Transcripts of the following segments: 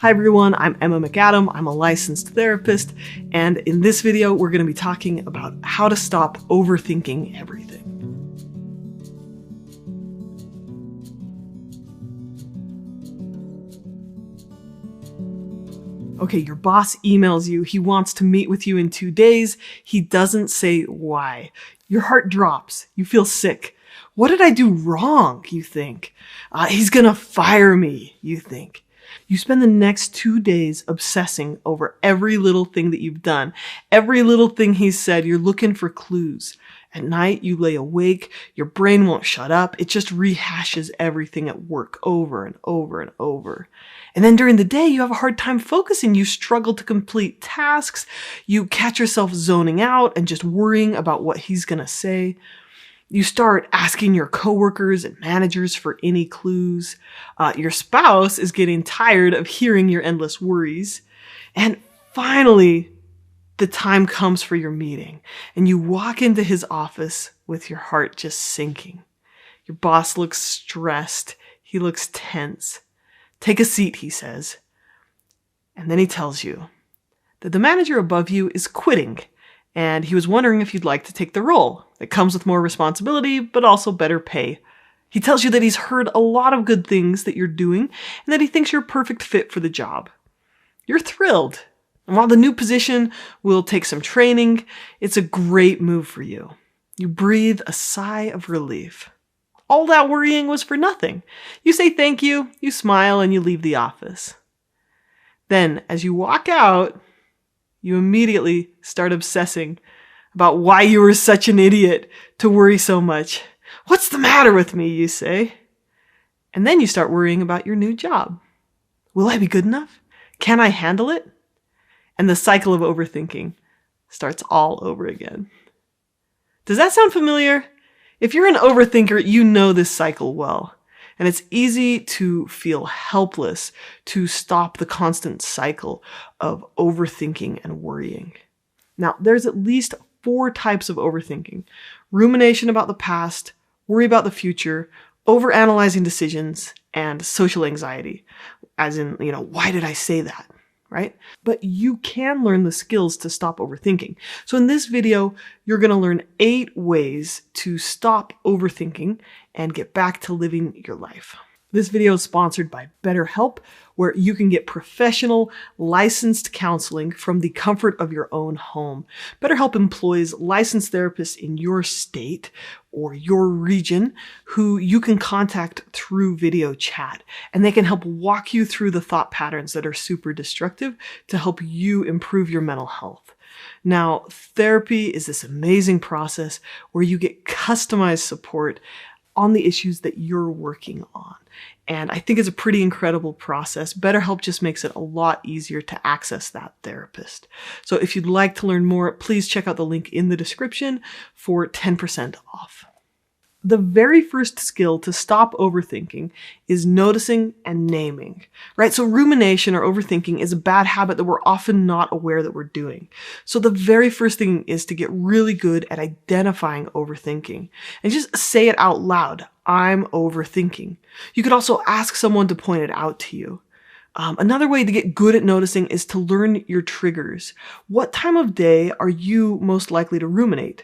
Hi everyone, I'm Emma McAdam. I'm a licensed therapist, and in this video we're going to be talking about how to stop overthinking everything. Okay, your boss emails you. He wants to meet with you in 2 days. He doesn't say why. Your heart drops. You feel sick. What did I do wrong, you think? He's gonna fire me, you think. You spend the next 2 days obsessing over every little thing that you've done. Every little thing he's said, you're looking for clues. At night, you lay awake. Your brain won't shut up. It just rehashes everything at work over and over and over. And then during the day, you have a hard time focusing. You struggle to complete tasks. You catch yourself zoning out and just worrying about what he's gonna say. You start asking your coworkers and managers for any clues. Your spouse is getting tired of hearing your endless worries. And finally, the time comes for your meeting, and you walk into his office with your heart just sinking. Your boss looks stressed. He looks tense. "Take a seat," he says. And then he tells you that the manager above you is quitting, and he was wondering if you'd like to take the role. It comes with more responsibility, but also better pay. He tells you that he's heard a lot of good things that you're doing, and that he thinks you're a perfect fit for the job. You're thrilled. And while the new position will take some training, it's a great move for you. You breathe a sigh of relief. All that worrying was for nothing. You say thank you, you smile, and you leave the office. Then, as you walk out, you immediately start obsessing about why you were such an idiot to worry so much. "What's the matter with me?" you say. And then you start worrying about your new job. Will I be good enough? Can I handle it? And the cycle of overthinking starts all over again. Does that sound familiar? If you're an overthinker, you know this cycle well. And it's easy to feel helpless to stop the constant cycle of overthinking and worrying. Now, there's at least 4 types of overthinking: rumination about the past, worry about the future, overanalyzing decisions, and social anxiety. As in, why did I say that? Right? But you can learn the skills to stop overthinking. So in this video, you're going to learn 8 ways to stop overthinking and get back to living your life. This video is sponsored by BetterHelp, where you can get professional, licensed counseling from the comfort of your own home. BetterHelp employs licensed therapists in your state or your region who you can contact through video chat, and they can help walk you through the thought patterns that are super destructive to help you improve your mental health. Now, therapy is this amazing process where you get customized support on the issues that you're working on. And I think it's a pretty incredible process. BetterHelp just makes it a lot easier to access that therapist. So if you'd like to learn more, please check out the link in the description for 10% off. The very first skill to stop overthinking is noticing and naming, right? So rumination or overthinking is a bad habit that we're often not aware that we're doing. So the very first thing is to get really good at identifying overthinking and just say it out loud. I'm overthinking. You could also ask someone to point it out to you. Another way to get good at noticing is to learn your triggers. What time of day are you most likely to ruminate?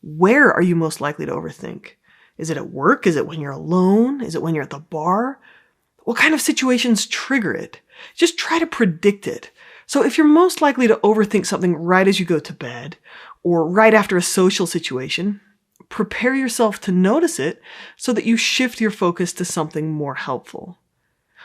Where are you most likely to overthink? Is it at work? Is it when you're alone? Is it when you're at the bar? What kind of situations trigger it? Just try to predict it. So if you're most likely to overthink something right as you go to bed or right after a social situation, prepare yourself to notice it so that you shift your focus to something more helpful.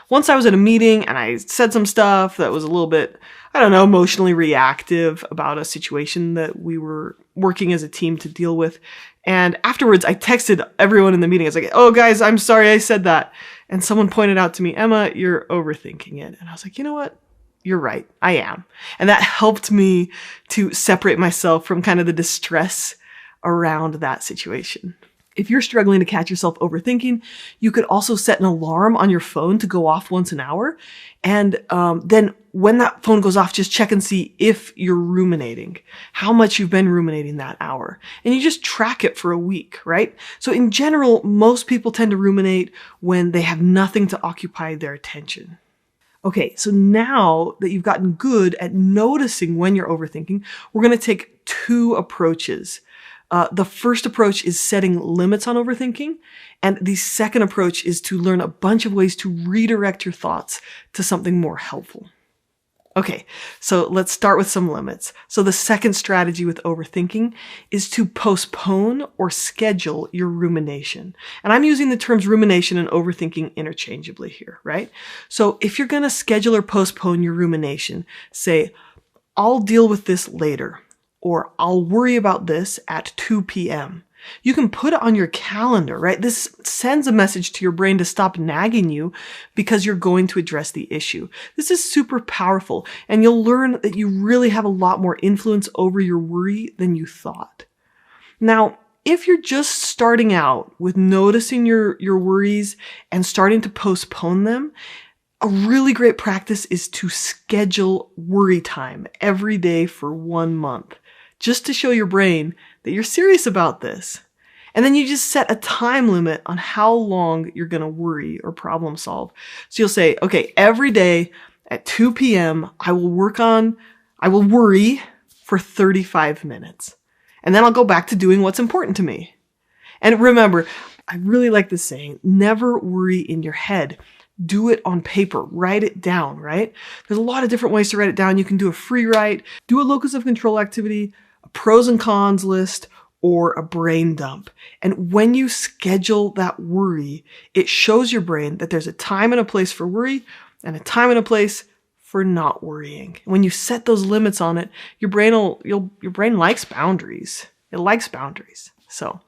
Once I was at a meeting and I said some stuff that was a little bit, emotionally reactive about a situation that we were working as a team to deal with. And afterwards, I texted everyone in the meeting. I was like, "Oh, guys, I'm sorry I said that." And someone pointed out to me, "Emma, you're overthinking it." And I was like, you know what? You're right. I am. And that helped me to separate myself from kind of the distress around that situation. If you're struggling to catch yourself overthinking, you could also set an alarm on your phone to go off once an hour. And then when that phone goes off, just check and see if you're ruminating, how much you've been ruminating that hour. And you just track it for a week, right? So in general, most people tend to ruminate when they have nothing to occupy their attention. Okay, so now that you've gotten good at noticing when you're overthinking, we're going to take two approaches. The first approach is setting limits on overthinking, and the second approach is to learn a bunch of ways to redirect your thoughts to something more helpful. Okay, so let's start with some limits. So the second strategy with overthinking is to postpone or schedule your rumination. And I'm using the terms rumination and overthinking interchangeably here, right? So if you're going to schedule or postpone your rumination, say, I'll deal with this later, or I'll worry about this at 2 p.m. You can put it on your calendar, right? This sends a message to your brain to stop nagging you because you're going to address the issue. This is super powerful, and you'll learn that you really have a lot more influence over your worry than you thought. Now, if you're just starting out with noticing your worries and starting to postpone them, a really great practice is to schedule worry time every day for 1 month, just to show your brain that you're serious about this. And then you just set a time limit on how long you're going to worry or problem solve. So you'll say, okay, every day at 2 p.m., I will worry for 35 minutes. And then I'll go back to doing what's important to me. And remember, I really like this saying, never worry in your head. Do it on paper, write it down, right? There's a lot of different ways to write it down. You can do a free write, do a locus of control activity, a pros and cons list, or a brain dump. And when you schedule that worry, it shows your brain that there's a time and a place for worry and a time and a place for not worrying. When you set those limits on it, your brain likes boundaries. It likes boundaries. So,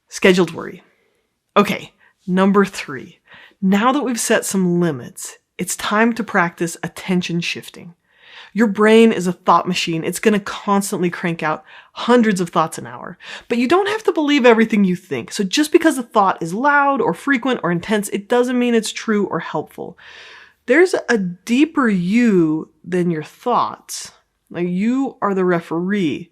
scheduled worry. Okay, number 3. Now that we've set some limits, it's time to practice attention shifting. Your brain is a thought machine. It's going to constantly crank out hundreds of thoughts an hour. But you don't have to believe everything you think. So just because a thought is loud or frequent or intense, it doesn't mean it's true or helpful. There's a deeper you than your thoughts. Like, you are the referee.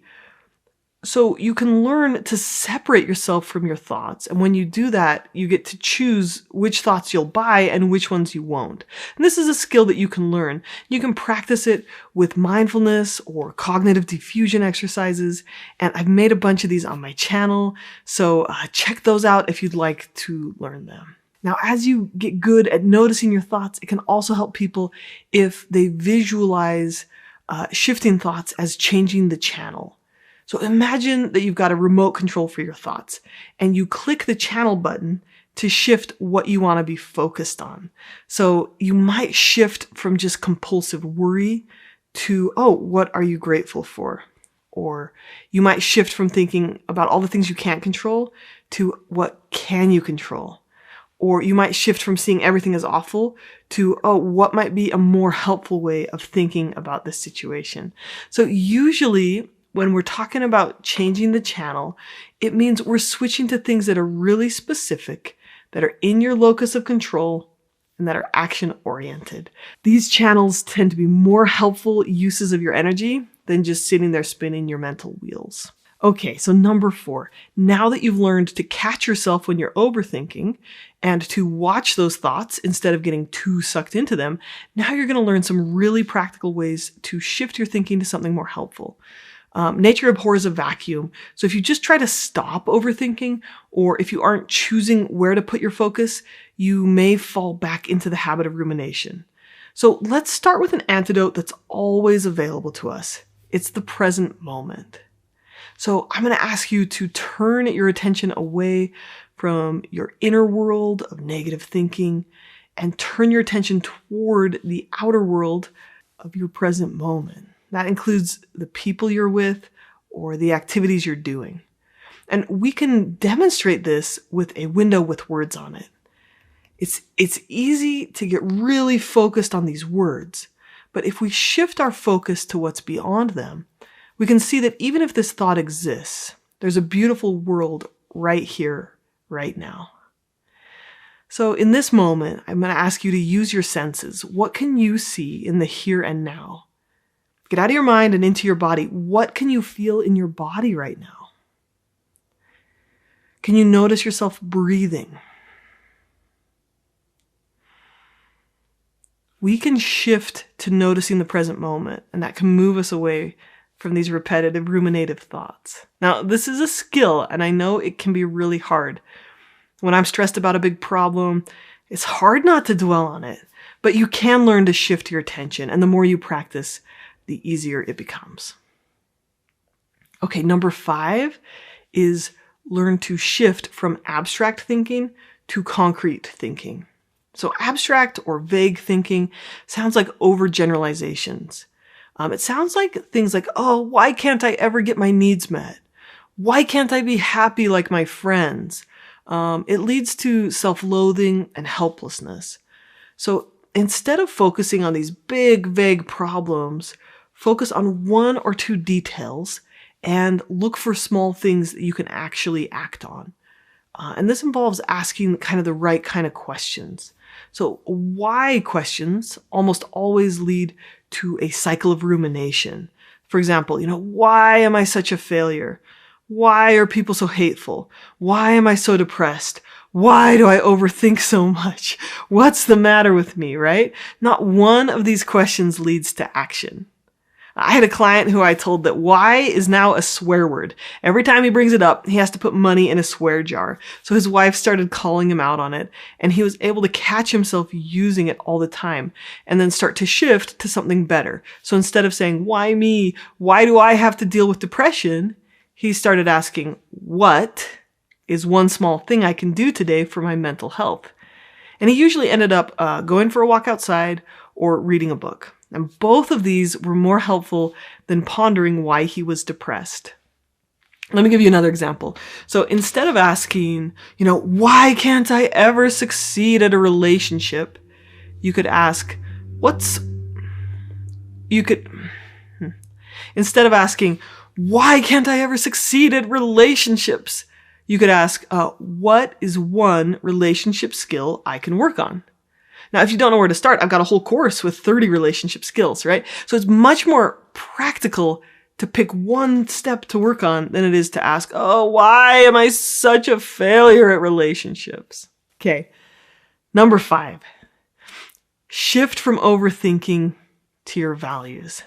So you can learn to separate yourself from your thoughts. And when you do that, you get to choose which thoughts you'll buy and which ones you won't. And this is a skill that you can learn. You can practice it with mindfulness or cognitive diffusion exercises. And I've made a bunch of these on my channel. So check those out if you'd like to learn them. Now, as you get good at noticing your thoughts, it can also help people if they visualize shifting thoughts as changing the channel. So imagine that you've got a remote control for your thoughts, and you click the channel button to shift what you want to be focused on. So you might shift from just compulsive worry to, oh, what are you grateful for? Or you might shift from thinking about all the things you can't control to what can you control? Or you might shift from seeing everything as awful to, oh, what might be a more helpful way of thinking about this situation? So usually, when we're talking about changing the channel, it means we're switching to things that are really specific, that are in your locus of control, and that are action-oriented. These channels tend to be more helpful uses of your energy than just sitting there spinning your mental wheels. Okay, so number 4, now that you've learned to catch yourself when you're overthinking and to watch those thoughts instead of getting too sucked into them, now you're going to learn some really practical ways to shift your thinking to something more helpful. Nature abhors a vacuum. So if you just try to stop overthinking, or if you aren't choosing where to put your focus, you may fall back into the habit of rumination. So let's start with an antidote that's always available to us. It's the present moment. So I'm going to ask you to turn your attention away from your inner world of negative thinking and turn your attention toward the outer world of your present moment. That includes the people you're with or the activities you're doing. And we can demonstrate this with a window with words on it. It's easy to get really focused on these words, but if we shift our focus to what's beyond them, we can see that even if this thought exists, there's a beautiful world right here, right now. So in this moment, I'm going to ask you to use your senses. What can you see in the here and now? Get out of your mind and into your body. What can you feel in your body right now? Can you notice yourself breathing? we can shift to noticing the present moment, and that can move us away from these repetitive ruminative thoughts. Now, this is a skill, and I know it can be really hard. When I'm stressed about a big problem, it's hard not to dwell on it, but you can learn to shift your attention, and the more you practice, the easier it becomes. Okay, number 5 is learn to shift from abstract thinking to concrete thinking. So abstract or vague thinking sounds like overgeneralizations. It sounds like things like, oh, why can't I ever get my needs met? Why can't I be happy like my friends? It leads to self-loathing and helplessness. So instead of focusing on these big, vague problems, focus on 1 or 2 details and look for small things that you can actually act on. And this involves asking kind of the right kind of questions. So why questions almost always lead to a cycle of rumination. For example, why am I such a failure? Why are people so hateful? Why am I so depressed? Why do I overthink so much? What's the matter with me, right? Not one of these questions leads to action. I had a client who I told that why is now a swear word. Every time he brings it up, he has to put money in a swear jar. So his wife started calling him out on it, and he was able to catch himself using it all the time and then start to shift to something better. So instead of saying, why me? Why do I have to deal with depression? He started asking, what is one small thing I can do today for my mental health? And he usually ended up going for a walk outside or reading a book. And both of these were more helpful than pondering why he was depressed. Let me give you another example. So instead of asking, why can't I ever succeed at a relationship? You could ask, instead of asking, why can't I ever succeed at relationships? You could ask, what is one relationship skill I can work on? Now, if you don't know where to start, I've got a whole course with 30 relationship skills, right? So it's much more practical to pick one step to work on than it is to ask, oh, why am I such a failure at relationships? Okay. Number 5, shift from overthinking to your values.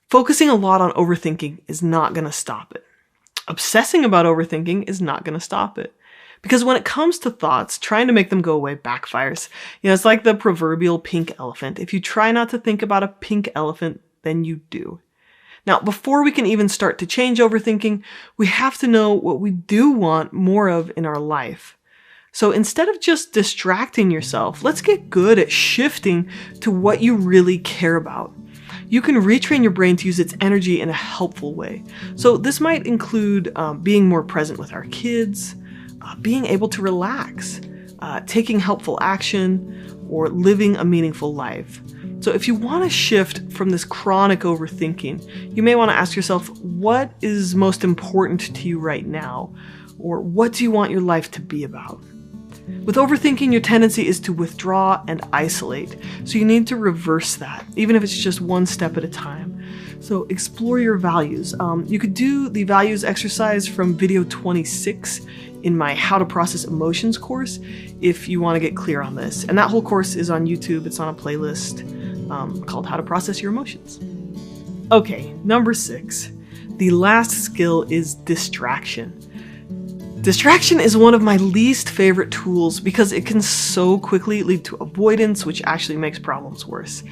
Focusing a lot on overthinking is not going to stop it. Obsessing about overthinking is not going to stop it. Because when it comes to thoughts, trying to make them go away backfires. It's like the proverbial pink elephant. If you try not to think about a pink elephant, then you do. Now, before we can even start to change overthinking, we have to know what we do want more of in our life. So instead of just distracting yourself, let's get good at shifting to what you really care about. You can retrain your brain to use its energy in a helpful way. So this might include being more present with our kids, being able to relax, taking helpful action, or living a meaningful life. So if you want to shift from this chronic overthinking, you may want to ask yourself, what is most important to you right now? Or what do you want your life to be about? With overthinking, your tendency is to withdraw and isolate. So you need to reverse that, even if it's just one step at a time. So explore your values. You could do the values exercise from video 26 in my How to Process Emotions course if you want to get clear on this. And that whole course is on YouTube. It's on a playlist called How to Process Your Emotions. Okay, number 6. The last skill is distraction. Distraction is one of my least favorite tools because it can so quickly lead to avoidance, which actually makes problems worse.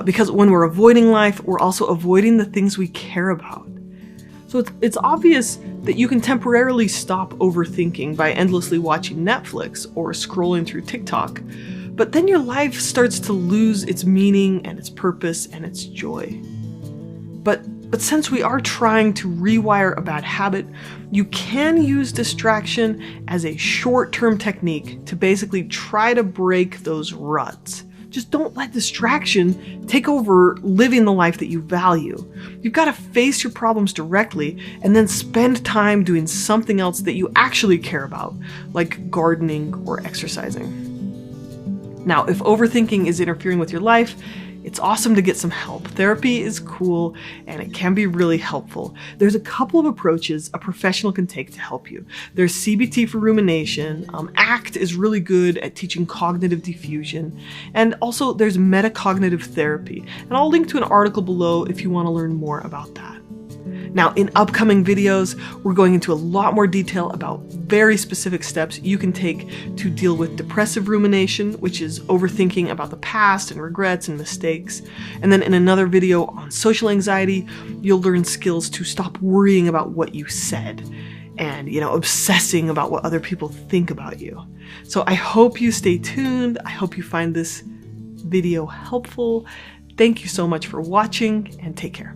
Because when we're avoiding life, we're also avoiding the things we care about. So it's obvious that you can temporarily stop overthinking by endlessly watching Netflix or scrolling through TikTok, but then your life starts to lose its meaning and its purpose and its joy. But since we are trying to rewire a bad habit, you can use distraction as a short-term technique to basically try to break those ruts. Just don't let distraction take over living the life that you value. You've got to face your problems directly and then spend time doing something else that you actually care about, like gardening or exercising. Now, if overthinking is interfering with your life, It's awesome to get some help. Therapy is cool and it can be really helpful. There's a couple of approaches a professional can take to help you. There's CBT for rumination. ACT is really good at teaching cognitive diffusion. And also there's metacognitive therapy. And I'll link to an article below if you want to learn more about that. Now, in upcoming videos, we're going into a lot more detail about very specific steps you can take to deal with depressive rumination, which is overthinking about the past and regrets and mistakes. And then in another video on social anxiety, you'll learn skills to stop worrying about what you said and, obsessing about what other people think about you. So I hope you stay tuned. I hope you find this video helpful. Thank you so much for watching and take care.